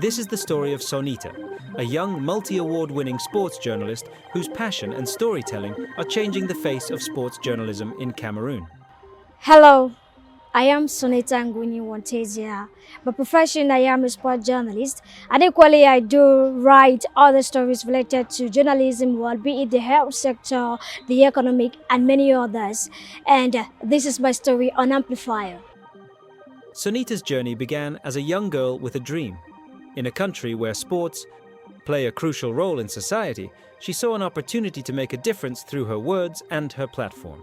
This is the story of Sonita, a young multi-award-winning sports journalist whose passion and storytelling are changing the face of sports journalism in Cameroon. Hello, I am Sonita Nguni Wantezia. By profession, I am a sport journalist, and equally I do write other stories related to journalism world, be it the health sector, the economic, and many others. And this is my story on Amplifier. Sonita's journey began as a young girl with a dream. In a country where sports play a crucial role in society, she saw an opportunity to make a difference through her words and her platform.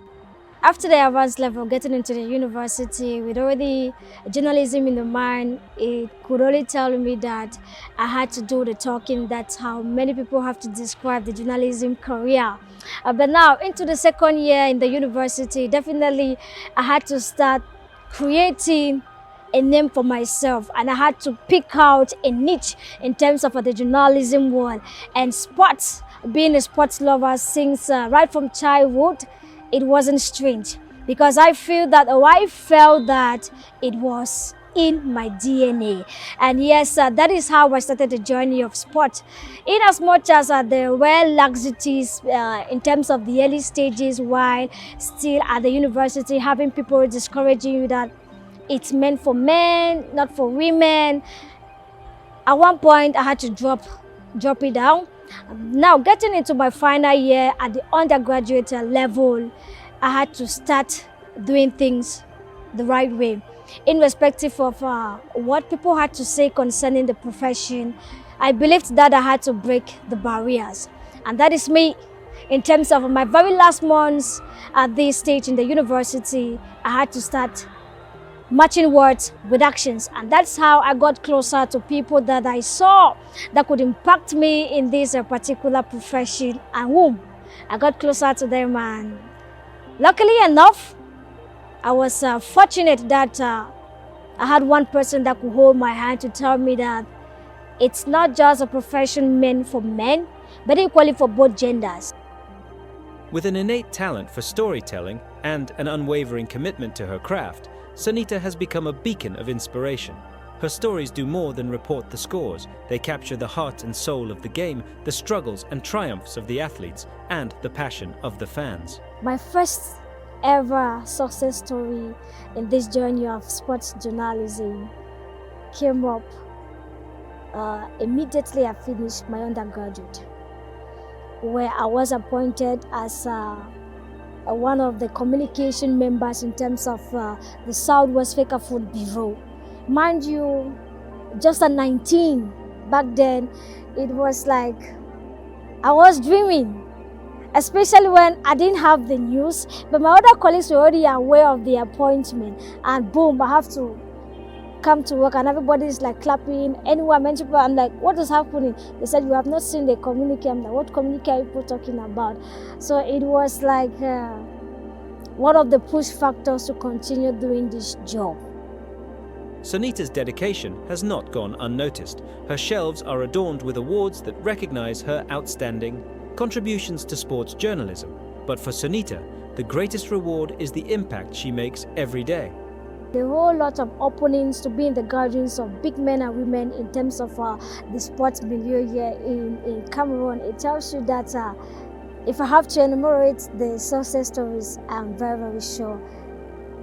After the advanced level, getting into the university with already journalism in the mind, it could only tell me that I had to do the talking. That's how many people have to describe the journalism career. But now, into the second year in the university, definitely I had to start creating a name for myself, and I had to pick out a niche in terms of the journalism world. And sports, being a sports lover since right from childhood, it wasn't strange because I felt that it was in my DNA. And yes, that is how I started the journey of sport. In as much as there were laxities in terms of the early stages, while still at the university, having people discouraging you that it's meant for men, not for women. At one point, I had to drop it down. Now, getting into my final year at the undergraduate level, I had to start doing things the right way. Irrespective of what people had to say concerning the profession, I believed that I had to break the barriers. And that is me. In terms of my very last months at this stage in the university, I had to start matching words with actions, and that's how I got closer to people that I saw that could impact me in this particular profession, and whom I got closer to them. And luckily enough, I was fortunate that I had one person that could hold my hand to tell me that it's not just a profession meant for men, but equally for both genders. With an innate talent for storytelling and an unwavering commitment to her craft, Sonita has become a beacon of inspiration. Her stories do more than report the scores. They capture the heart and soul of the game, the struggles and triumphs of the athletes, and the passion of the fans. My first ever success story in this journey of sports journalism came up immediately I finished my undergraduate, where I was appointed as one of the communication members in terms of the Southwest Faker Food Bureau. Mind you, just at 19, back then, it was like I was dreaming, especially when I didn't have the news, but my other colleagues were already aware of the appointment, and boom, I have to come to work and everybody's like clapping. Anyway, I mentioned, I'm like, what is happening? They said, you have not seen the communique. I'm like, what communique are people talking about? So it was like one of the push factors to continue doing this job. Sonita's dedication has not gone unnoticed. Her shelves are adorned with awards that recognize her outstanding contributions to sports journalism. But for Sonita, the greatest reward is the impact she makes every day. A whole lot of openings to be in the gatherings of big men and women in terms of the sports milieu here in Cameroon. It tells you that if I have to enumerate the success stories, I'm very, very sure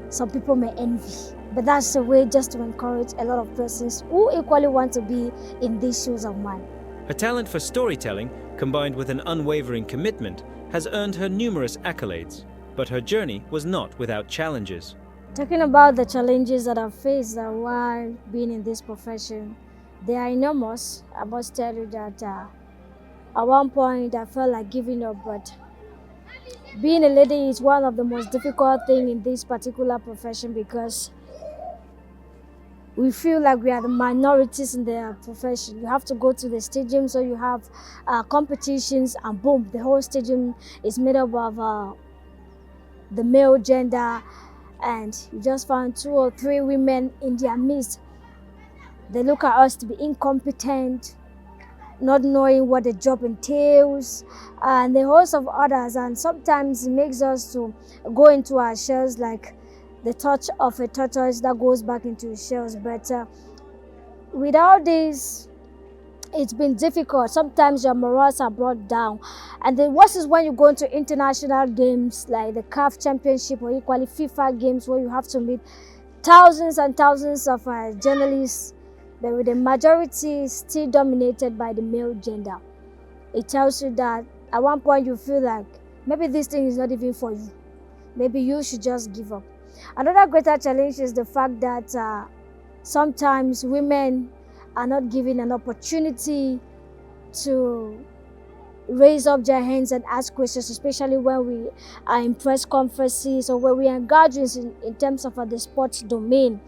some people may envy. But that's a way just to encourage a lot of persons who equally want to be in these shoes of mine. Her talent for storytelling, combined with an unwavering commitment, has earned her numerous accolades. But her journey was not without challenges. Talking about the challenges that I've faced while being in this profession, they are enormous. I must tell you that at one point I felt like giving up, but being a lady is one of the most difficult things in this particular profession because we feel like we are the minorities in the profession. You have to go to the stadium, so you have competitions, and boom, the whole stadium is made up of the male gender, and you just found 2 or 3 women in their midst. They look at us to be incompetent, not knowing what the job entails, and the host of others, and sometimes it makes us to go into our shells like the touch of a tortoise that goes back into its shells. But without this It's been difficult. Sometimes your morals are brought down. And the worst is when you go into international games like the CAF Championship or equally FIFA games, where you have to meet thousands and thousands of journalists, but with the majority still dominated by the male gender. It tells you that at one point you feel like maybe this thing is not even for you. Maybe you should just give up. Another greater challenge is the fact that sometimes women are not given an opportunity to raise up their hands and ask questions, especially when we are in press conferences or when we are engaged in terms of the sports domain.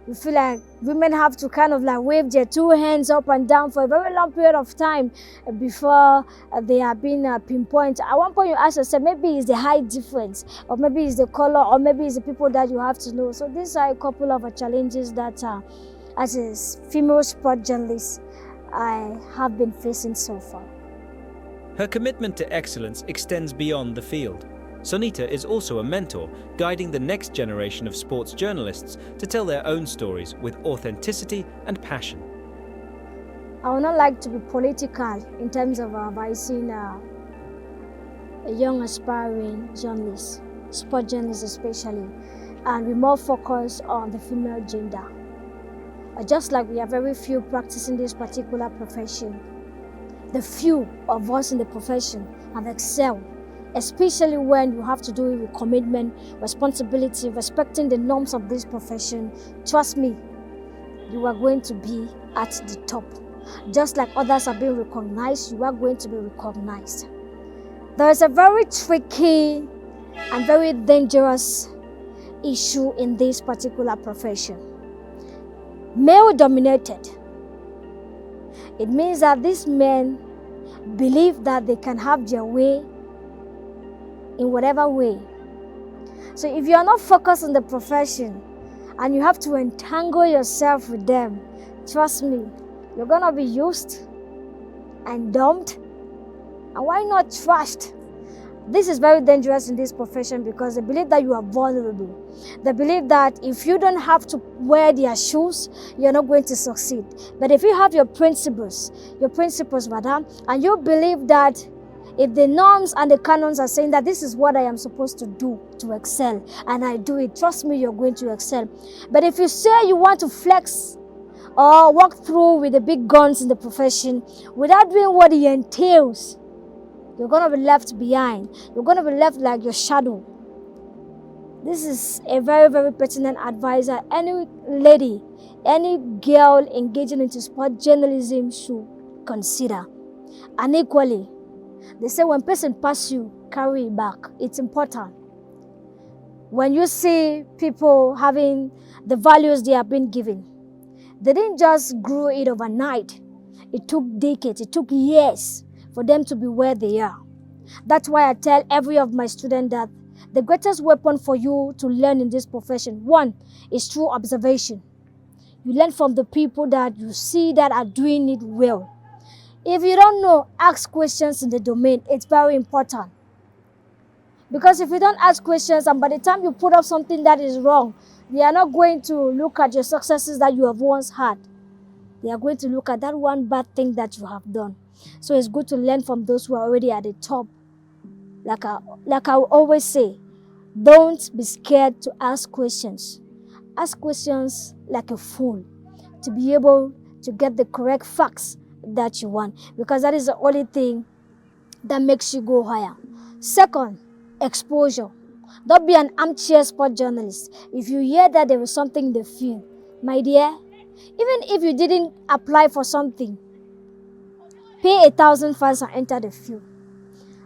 We feel like women have to kind of like wave their two hands up and down for a very long period of time before they are being pinpointed. At one point you ask yourself, maybe it's the height difference, or maybe it's the color, or maybe it's the people that you have to know. So these are a couple of challenges that as a female sport journalist I have been facing so far. Her commitment to excellence extends beyond the field. Sonita is also a mentor, guiding the next generation of sports journalists to tell their own stories with authenticity and passion. I would not like to be political in terms of advising a young aspiring journalist, sport journalists especially, and be more focused on the female gender. Just like we are very few practicing this particular profession, the few of us in the profession have excelled, especially when you have to do it with commitment, responsibility, respecting the norms of this profession. Trust me, you are going to be at the top. Just like others are being recognized, you are going to be recognized. There is a very tricky and very dangerous issue in this particular profession. Male dominated. It means that these men believe that they can have their way in whatever way. So if you are not focused on the profession and you have to entangle yourself with them, trust me, you're gonna be used and dumped, and why not trashed? This is very dangerous in this profession because they believe that you are vulnerable. They believe that if you don't have to wear their shoes, you're not going to succeed. But if you have your principles, madam, and you believe that if the norms and the canons are saying that this is what I am supposed to do to excel, and I do it, trust me, you're going to excel. But if you say you want to flex or walk through with the big guns in the profession without doing what it entails, you're going to be left behind. You're going to be left like your shadow. This is a very, very pertinent advice that any lady, any girl engaging into sport journalism should consider. And equally, they say when person pass you, carry it back. It's important. When you see people having the values they have been given, they didn't just grow it overnight. It took decades, it took years for them to be where they are. That's why I tell every of my students that the greatest weapon for you to learn in this profession, one, is through observation. You learn from the people that you see that are doing it well. If you don't know, ask questions in the domain. It's very important. Because if you don't ask questions and by the time you put up something that is wrong, they are not going to look at your successes that you have once had. They are going to look at that one bad thing that you have done. So it's good to learn from those who are already at the top. Like I always say, don't be scared to ask questions. Ask questions like a fool to be able to get the correct facts that you want, because that is the only thing that makes you go higher. Second, exposure. Don't be an armchair sport journalist. If you hear that there is something in the field, my dear, even if you didn't apply for something, pay 1,000 fans and enter the field.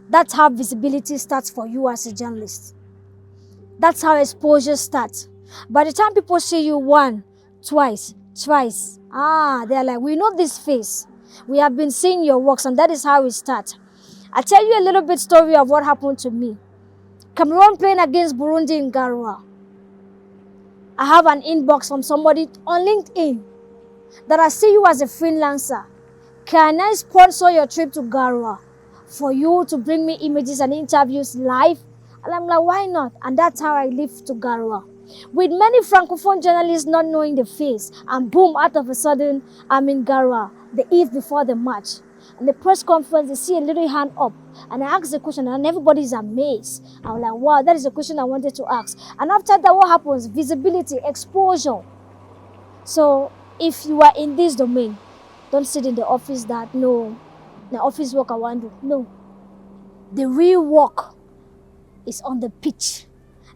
That's how visibility starts for you as a journalist. That's how exposure starts. By the time people see you once, twice, thrice, they're like, we know this face. We have been seeing your works, and that is how it starts. I'll tell you a little bit story of what happened to me. Cameroon playing against Burundi in Garoua. I have an inbox from somebody on LinkedIn that I see you as a freelancer. Can I sponsor your trip to Garoua for you to bring me images and interviews live? And I'm like, why not? And that's how I live to Garoua. With many francophone journalists not knowing the face, and boom, out of a sudden, I'm in Gara the eve before the match. And the press conference, they see a little hand up, and I ask the question, and everybody's amazed. I'm like, wow, that is a question I wanted to ask. And after that, what happens? Visibility, exposure. So if you are in this domain, don't sit in the office that, no, the office work I want to do. No. The real work is on the pitch.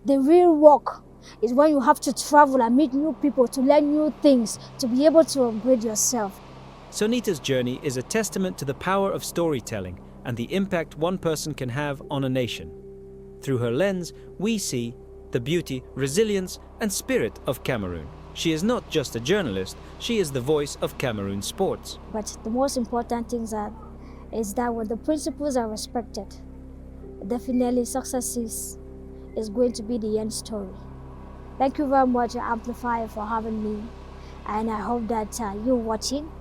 The real work is when you have to travel and meet new people, to learn new things, to be able to upgrade yourself. Sonita's journey is a testament to the power of storytelling and the impact one person can have on a nation. Through her lens, we see the beauty, resilience, and spirit of Cameroon. She is not just a journalist, she is the voice of Cameroon sports. But the most important thing is that when the principles are respected, definitely success is going to be the end story. Thank you very much, Amplifier, for having me. And I hope that you're watching.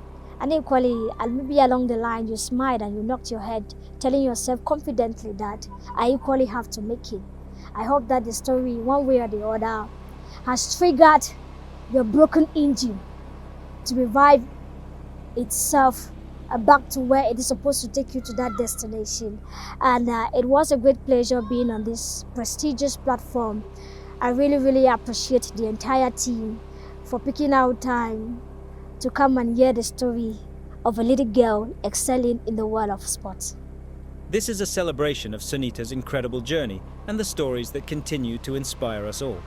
And equally, maybe along the line, you smiled and you knocked your head, telling yourself confidently that I equally have to make it. I hope that the story, one way or the other, has triggered your broken engine to revive itself back to where it is supposed to take you to that destination. And it was a great pleasure being on this prestigious platform. I really, really appreciate the entire team for picking out time to come and hear the story of a little girl excelling in the world of sports. This is a celebration of Sonita's incredible journey and the stories that continue to inspire us all.